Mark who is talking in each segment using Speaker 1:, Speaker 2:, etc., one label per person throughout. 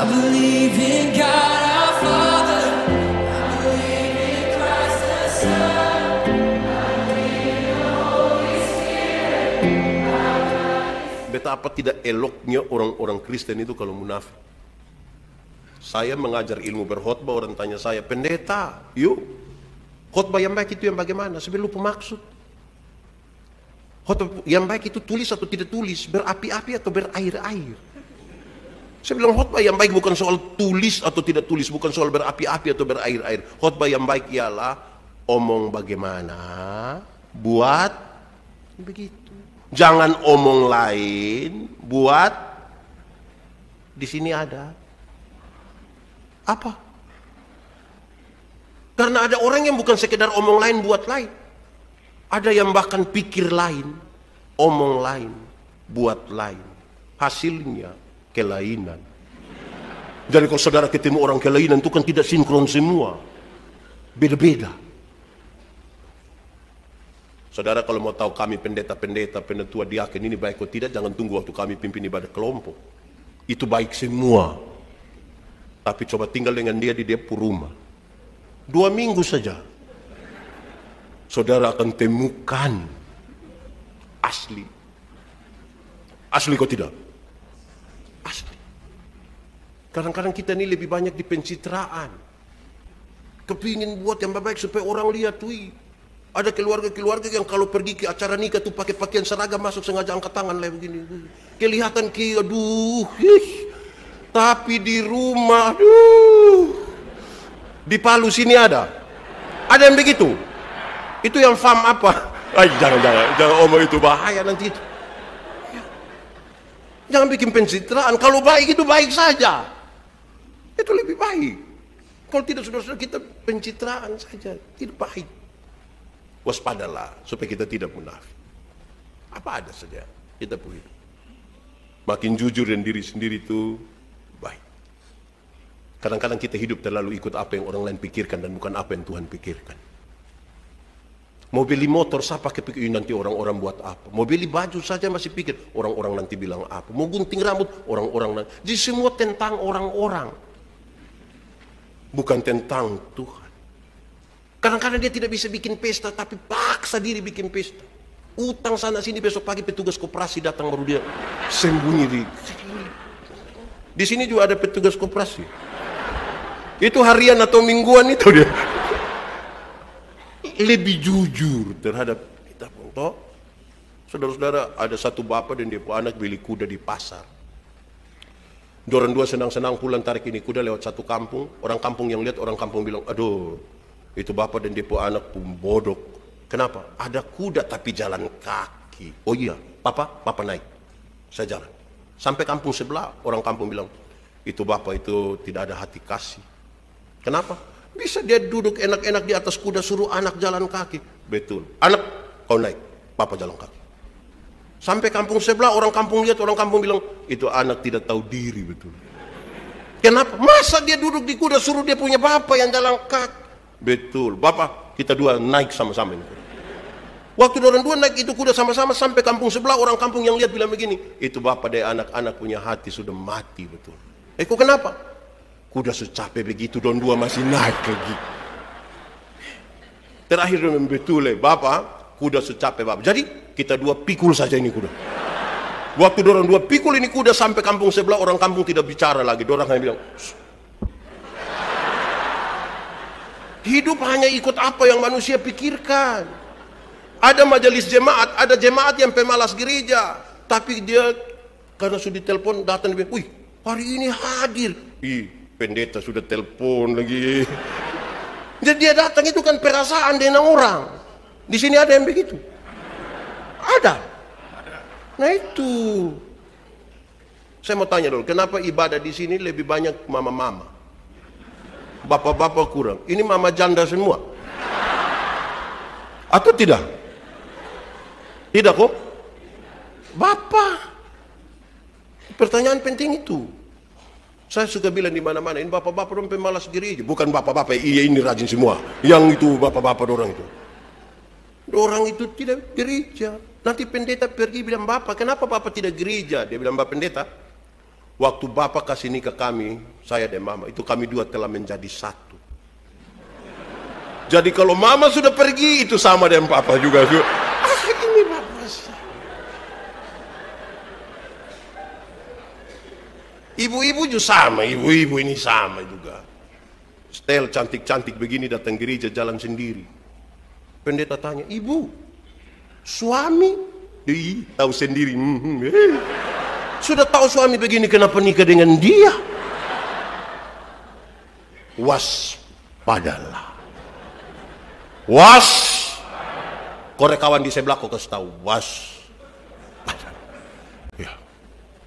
Speaker 1: believe in God our Father. I believe in Christ the Son.
Speaker 2: Betapa tidak eloknya orang-orang Kristen itu kalau munafik. Saya mengajar ilmu berkhotbah, orang tanya saya, pendeta, yuk, khotbah yang baik itu yang bagaimana? Saya lupa maksud. Khotbah yang baik itu tulis atau tidak tulis, berapi-api atau berair-air. Saya bilang khotbah yang baik bukan soal tulis atau tidak tulis, bukan soal berapi-api atau berair-air. Khotbah yang baik ialah omong bagaimana, buat begitu. Jangan omong lain, buat di sini ada apa? Karena ada orang yang bukan sekedar omong lain buat lain. Ada yang bahkan pikir lain, omong lain, buat lain. Hasilnya kelainan. Jadi kalau saudara ketemu orang kelainan itu kan tidak sinkron semua. Beda-beda. Saudara kalau mau tahu kami pendeta-pendeta, penetua, diaken ini baik atau tidak, jangan tunggu waktu kami pimpin ibadah kelompok. Itu baik semua. Tapi coba tinggal dengan dia di rumah. 2 minggu saja. Saudara akan temukan asli. Asli kok tidak? Asli. Kadang-kadang kita ini lebih banyak di pencitraan. Kepingin buat yang baik supaya orang lihat, wih. Ada keluarga-keluarga yang kalau pergi ke acara nikah tuh pakai pakaian seragam masuk sengaja angkat tangan lah begini. Kelihatan aduh. Tapi di rumah, aduh. Di Palu sini ada. Ada yang begitu. Itu yang fam apa? Jangan omong itu bahaya nanti itu. Jangan bikin pencitraan. Kalau baik itu baik saja. Itu lebih baik. Kalau tidak saudara-saudara kita pencitraan saja, tidak baik. Waspadalah supaya kita tidak munafik. Apa ada saja kita boleh. Makin jujur dan diri sendiri itu baik. Kadang-kadang kita hidup terlalu ikut apa yang orang lain pikirkan dan bukan apa yang Tuhan pikirkan. Mau beli motor saya pakai pikir nanti orang-orang buat apa. Mau beli baju saja masih pikir orang-orang nanti bilang apa. Mau gunting rambut orang-orang nanti. Jadi semua tentang orang-orang. Bukan tentang Tuhan. Kadang-kadang dia tidak bisa bikin pesta, tapi paksa diri bikin pesta. Utang sana sini, besok pagi petugas koperasi datang baru dia sembunyi di sini juga ada petugas koperasi. Itu harian atau mingguan itu dia. Lebih jujur terhadap kita. Toh, saudara-saudara, ada satu bapak dan dia anak beli kuda di pasar. Dorang dua senang-senang pulang tarik ini kuda lewat satu kampung. Orang kampung yang lihat, orang kampung bilang, aduh, itu bapak dan dia anak pun bodoh. Kenapa? Ada kuda tapi jalan kaki. Oh iya, papa naik. Saya jalan. Sampai kampung sebelah, orang kampung bilang, itu bapak itu tidak ada hati kasih. Kenapa? Bisa dia duduk enak-enak di atas kuda suruh anak jalan kaki. Betul. Anak, kau naik. Papa jalan kaki. Sampai kampung sebelah, orang kampung lihat, orang kampung bilang, itu anak tidak tahu diri betul. Kenapa? Masa dia duduk di kuda suruh dia punya bapak yang jalan kaki? Betul, bapak kita dua naik sama-sama ini. Waktu orang dua naik itu kuda sama-sama sampai kampung sebelah, orang kampung yang lihat bilang begini, itu bapak dan anak-anak punya hati sudah mati betul. Kok kenapa? Kuda secapek begitu, don dua masih naik lagi. Terakhir betul bapak, kuda secapek bapak. Jadi kita dua pikul saja ini kuda. Waktu orang dua pikul ini kuda sampai kampung sebelah, orang kampung tidak bicara lagi, orang hanya bilang, hidup hanya ikut apa yang manusia pikirkan. Ada majelis jemaat, ada jemaat yang pemalas gereja, tapi dia karena sudah ditelepon datang dia bilang, wih hari ini hadir. Ih pendeta sudah telepon lagi. Jadi dia datang itu kan perasaan dengan orang. Di sini ada yang begitu. Ada. Nah itu. Saya mau tanya dulu, kenapa ibadah di sini lebih banyak mama-mama? Bapak-bapak kurang. Ini mama janda semua. Atau tidak? Tidak kok? Bapak. Pertanyaan penting itu. Saya suka bilang di mana-mana, ini bapak-bapak orang pemalas gereja. Bukan bapak-bapak, iya ini rajin semua. Yang itu bapak-bapak orang itu. Orang itu tidak gereja. Nanti pendeta pergi bilang, bapak, kenapa bapak tidak gereja? Dia bilang, bapak pendeta, Waktu Bapak kasih nikah kami, saya dan Mama, itu kami dua telah menjadi satu. Jadi kalau Mama sudah pergi, itu sama dengan Papa juga. Ini Bapak saya. Ibu-ibu juga sama, ibu-ibu ini sama juga. Setel cantik-cantik begini datang gereja jalan sendiri. Pendeta tanya, ibu, suami? Tahu sendiri. Sudah tahu suami begini, kenapa nikah dengan dia? Waspadalah. Korek kawan di sebelah kau kasih tahu, waspada. Ya.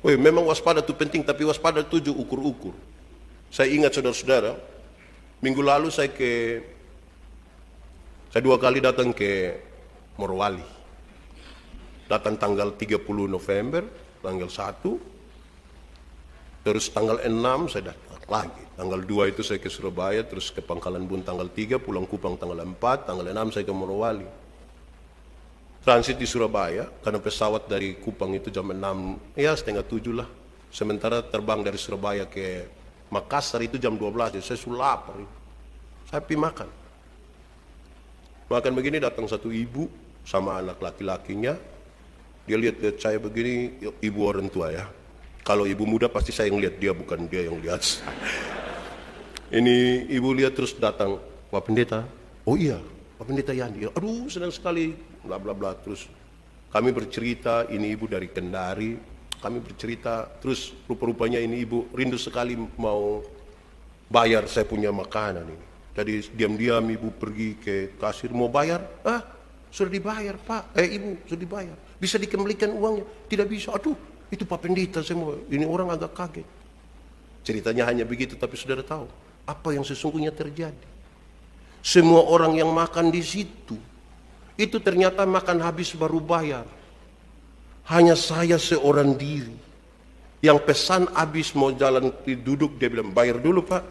Speaker 2: Woi, memang waspada itu penting, tapi waspada itu juga ukur-ukur. Saya ingat saudara-saudara, minggu lalu saya 2 kali datang ke Morowali. Datang tanggal 30 November, tanggal 1, terus tanggal 6 saya datang lagi. Tanggal 2 itu saya ke Surabaya, terus ke Pangkalan Bun tanggal 3, pulang Kupang tanggal 4, tanggal 6 saya ke Morowali. Transit di Surabaya, karena pesawat dari Kupang itu jam 6, ya setengah 7 lah. Sementara terbang dari Surabaya ke Makassar itu jam 12, saya sudah lapar. Saya pergi makan. Makan begini datang satu ibu sama anak laki-lakinya. Dia lihat saya begini, ibu orang tua ya. Kalau ibu muda pasti saya yang lihat dia, bukan dia yang lihat. Ini ibu lihat terus datang, Pak Pendeta. Oh iya, Pak Pendeta Yandi. Aduh senang sekali, bla bla bla. Terus kami bercerita, ini ibu dari Kendari. Kami bercerita, terus rupa-rupanya ini ibu rindu sekali mau bayar saya punya makanan ini. Jadi diam-diam ibu pergi ke kasir mau bayar. Sudah dibayar Pak, ibu sudah dibayar. Bisa dikembalikan uangnya? Tidak bisa. Aduh, itu Pak Pendeta semua. Ini orang agak kaget. Ceritanya hanya begitu, tapi saudara tahu apa yang sesungguhnya terjadi. Semua orang yang makan di situ, itu ternyata makan habis baru bayar. Hanya saya seorang diri yang pesan habis mau jalan duduk, dia bilang bayar dulu Pak.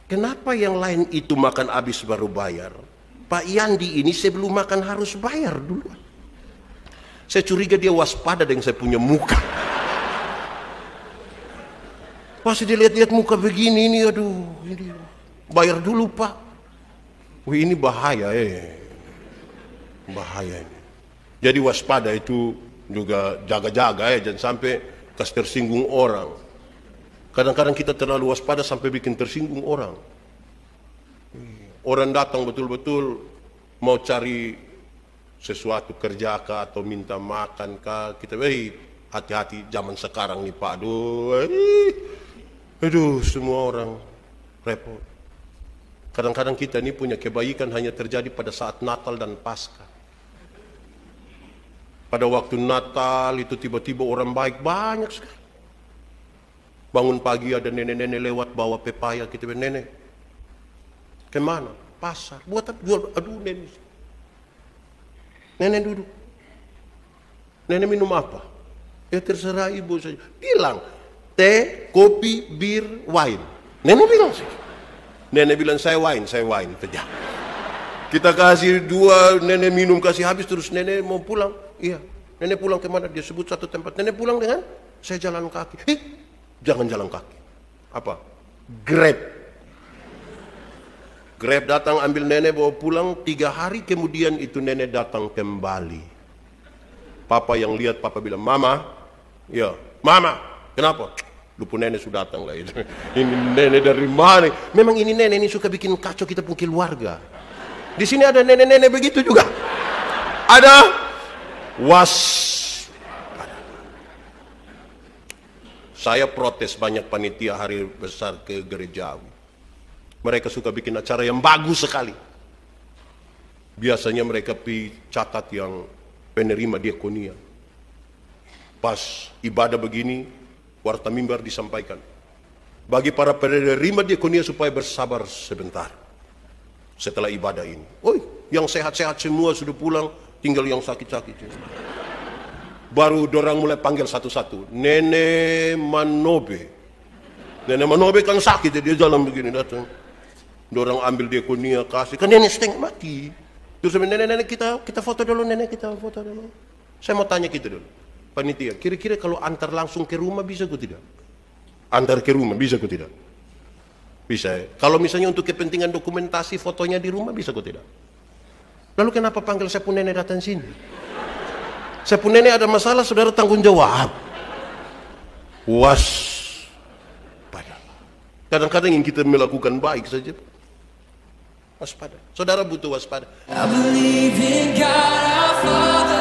Speaker 2: Kenapa yang lain itu makan habis baru bayar? Pak Yandi ini sebelum makan harus bayar dulu. Saya curiga dia waspada dengan saya punya muka. Pas dia lihat-lihat muka begini ini, aduh, ini bayar dulu Pak. Wih, ini bahaya bahaya ini. Jadi waspada itu juga jaga-jaga jangan sampai kasih tersinggung orang. Kadang-kadang kita terlalu waspada sampai bikin tersinggung orang. Orang datang betul-betul mau cari sesuatu kerja kah atau minta makan kah, kita hati-hati zaman sekarang nih Pak. Aduh semua orang repot. Kadang-kadang kita ini punya kebaikan hanya terjadi pada saat Natal dan Paskah. Pada waktu Natal itu tiba-tiba orang baik banyak sekali. Bangun pagi ada nenek-nenek lewat bawa pepaya, kita bilang nenek kemana? Pasar. Buat apa? Jual. Aduh nenek. Nenek duduk. Nenek minum apa? Ya terserah ibu saja. Bilang teh, kopi, bir, wine. Nenek bilang sih. Nenek bilang saya wine saja. Kita kasih 2, nenek minum kasih habis terus nenek mau pulang. Iya. Nenek pulang kemana? Dia sebut satu tempat. Nenek pulang dengan saya jalan kaki. Jangan jalan kaki. Apa? Grab. Grab datang ambil nenek bawa pulang. 3 hari kemudian itu nenek datang kembali. Papa yang lihat, papa bilang, Mama. Ya, Mama. Kenapa? Lupa nenek sudah datang lah itu. Ini nenek dari mana? Memang ini nenek ini suka bikin kacau kita pun keluarga. Di sini ada nenek-nenek begitu juga. Ada Saya protes banyak panitia hari besar ke gerejawi. Mereka suka bikin acara yang bagus sekali. Biasanya mereka pi catat yang penerima diakonia. Pas ibadah begini, warta mimbar disampaikan. Bagi para penerima diakonia supaya bersabar sebentar. Setelah ibadah ini. Yang sehat-sehat semua sudah pulang, tinggal yang sakit-sakit. Baru dorang mulai panggil satu-satu. Nenek Manobe. Nenek Manobe kan sakit, dia jalan begini datang. Dorang ambil diakonia kasih. Kan nenek setengah mati. Terus nenek-nenek kita foto dulu, nenek kita foto dulu. Saya mau tanya kita dulu. panitia, kira-kira kalau antar langsung ke rumah bisa atau tidak? Antar ke rumah bisa atau tidak? Bisa ya. Kalau misalnya untuk kepentingan dokumentasi fotonya di rumah bisa atau tidak? Lalu kenapa panggil saya pun nenek datang sini? Saya pun nenek ada masalah, saudara tanggung jawab. Waspada. Kadang-kadang yang kita melakukan baik saja. Waspada. Saudara butuh waspada.
Speaker 1: I believe in God our Father.